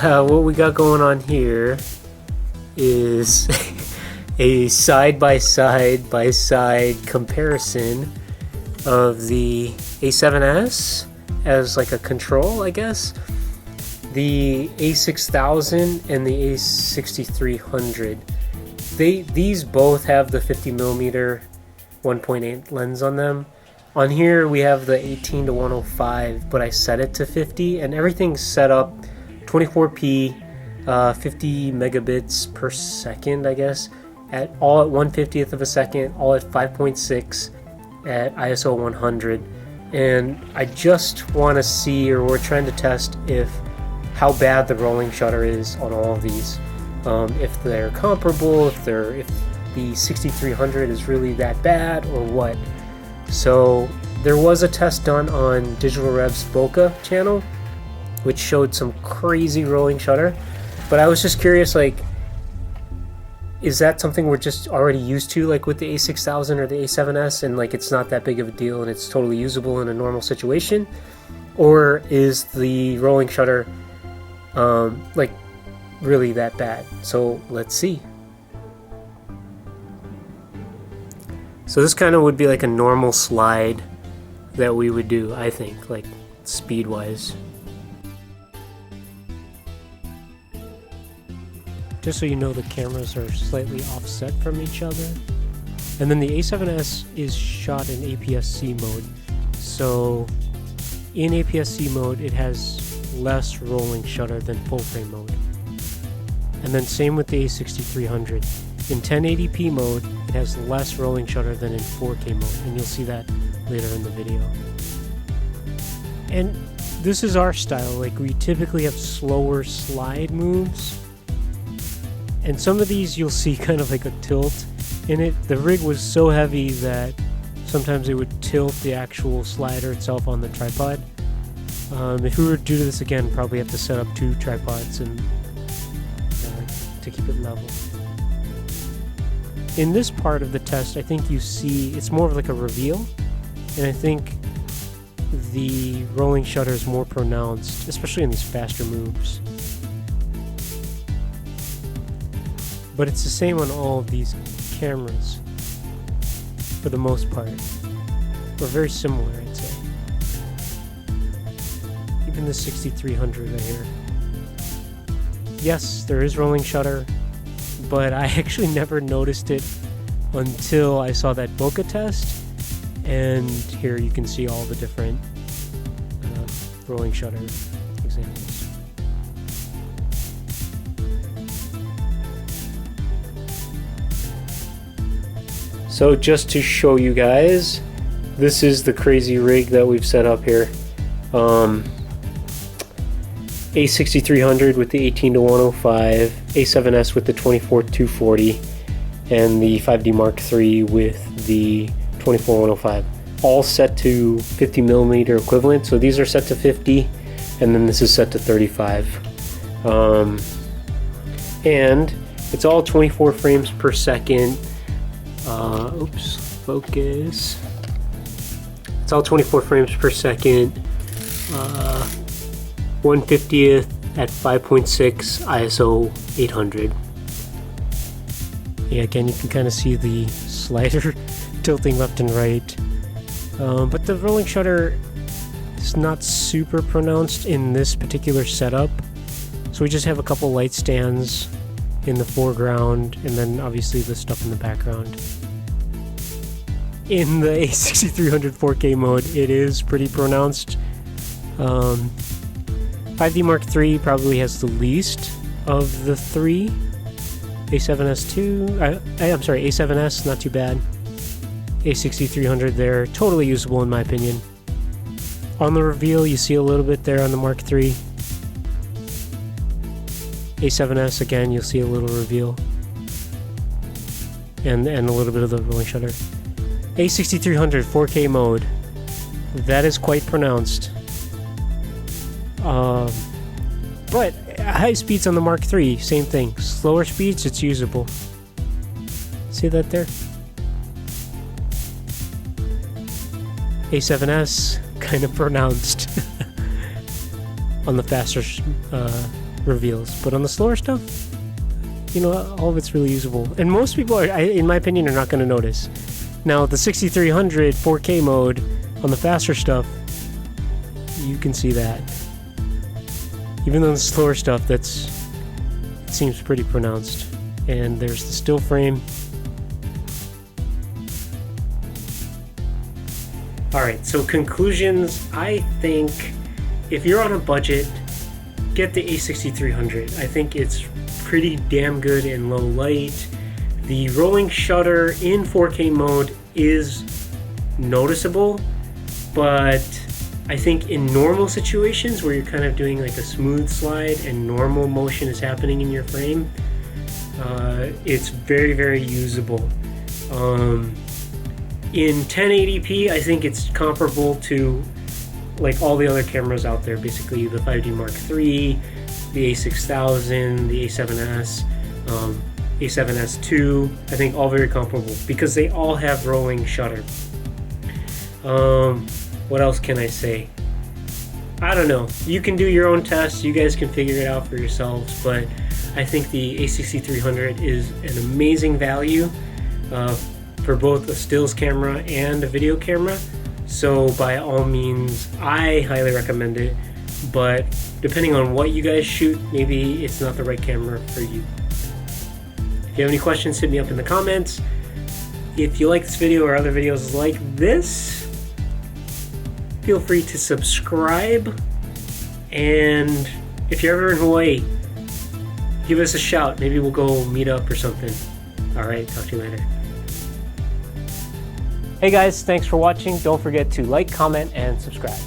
what we got going on here is a side-by-side comparison of the A7s as like a control, I guess, the A6000 and the A6300. These both have the 50mm 1.8 lens on them. On here we have the 18-105, but I set it to 50, and everything's set up 24p, 50 megabits per second, I guess, at all at 1/50th of a second, all at 5.6 at ISO 100. And I just want to see, or we're trying to test how bad the rolling shutter is on all of these. If they're comparable, if the 6300 is really that bad or what. So there was a test done on Digital Rev's Bokeh channel, which showed some crazy rolling shutter, but I was just curious, like, is that something we're just already used to, like with the A6000 or the A7s, and like it's not that big of a deal and it's totally usable in a normal situation? Or is the rolling shutter like really that bad? So let's see. So this kind of would be like a normal slide that we would do, I think, like speed wise. Just so you know, the cameras are slightly offset from each other. And then the A7s is shot in APS-C mode. So in APS-C mode, it has less rolling shutter than full frame mode. And then same with the A6300. In 1080p mode, it has less rolling shutter than in 4K mode, and you'll see that later in the video. And this is our style, like we typically have slower slide moves. And some of these you'll see kind of like a tilt in it. The rig was so heavy that sometimes it would tilt the actual slider itself on the tripod. If we were to do this again, probably have to set up 2 tripods and to keep it level. In this part of the test, I think you see it's more of like a reveal, and I think the rolling shutter is more pronounced, especially in these faster moves. But it's the same on all of these cameras, for the most part. Or very similar, I'd say. Even the 6300 right here. Yes, there is rolling shutter, but I actually never noticed it until I saw that bokeh test. And here you can see all the different rolling shutter examples. So just to show you guys, this is the crazy rig that we've set up here. A6300 with the 18-105, A7s with the 24-240, and the 5D Mark III with the 24-105. All set to 50mm equivalent, so these are set to 50, and then this is set to 35. And it's all 24 frames per second. Oops, focus. It's all 24 frames per second, 1/50th at 5.6 ISO 800. Yeah, again, you can kind of see the slider tilting left and right. But the rolling shutter is not super pronounced in this particular setup. So we just have a couple light stands in the foreground, and then obviously the stuff in the background. In the A6300 4K mode, it is pretty pronounced. 5D Mark III probably has the least of the 3. A7S, not too bad. A6300 there, totally usable in my opinion. On the reveal, you see a little bit there on the Mark III. A7S, again, you'll see a little reveal. And a little bit of the rolling shutter. A6300 4K mode, that is quite pronounced. But high speeds on the Mark III, same thing. Slower speeds, it's usable. See that there? A7S, kind of pronounced on the faster reveals. But on the slower stuff, you know, all of it's really usable. And most people, in my opinion, are not going to notice. Now, the 6300 4K mode on the faster stuff, you can see that. Even on the slower stuff, it seems pretty pronounced. And there's the still frame. Alright, so conclusions. I think if you're on a budget, get the A6300. I think it's pretty damn good in low light. The rolling shutter in 4K mode is noticeable, but I think in normal situations where you're kind of doing like a smooth slide and normal motion is happening in your frame, it's very, very usable. In 1080p, I think it's comparable to like all the other cameras out there, basically the 5D Mark III, the A6000, the A7s, A7S II, I think all very comparable because they all have rolling shutter. What else can I say? I don't know. You can do your own tests. You guys can figure it out for yourselves, but I think the A6300 is an amazing value for both a stills camera and a video camera. So by all means, I highly recommend it, but depending on what you guys shoot, maybe it's not the right camera for you. If you have any questions, hit me up in the comments. If you like this video or other videos like this, feel free to subscribe. And if you're ever in Hawaii, give us a shout. Maybe we'll go meet up or something. Alright, talk to you later. Hey guys, thanks for watching. Don't forget to like, comment, and subscribe.